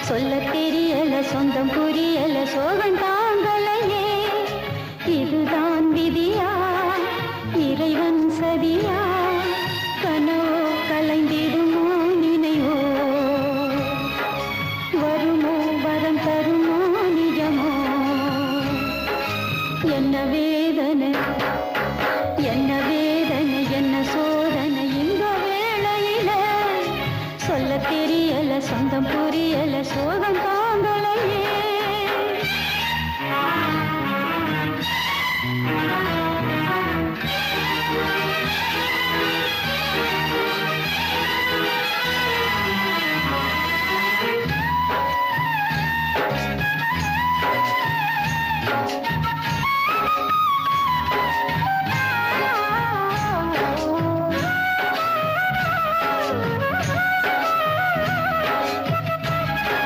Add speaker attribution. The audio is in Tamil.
Speaker 1: சொல்ல தெரியல சொந்தம் புரியல சோகம் தாங்களையே இதுதான் விதியா இறைவன் சதியா கனவோ கலைந்திடுமோ நினைவோ வருமோ வரம் தருமோ நிஜமோ என்ன வேதனை என்ன வேதனை என்ன சோதனை இந்த வேளையில சொல்ல தெரியல சொந்தம் புரியல சோ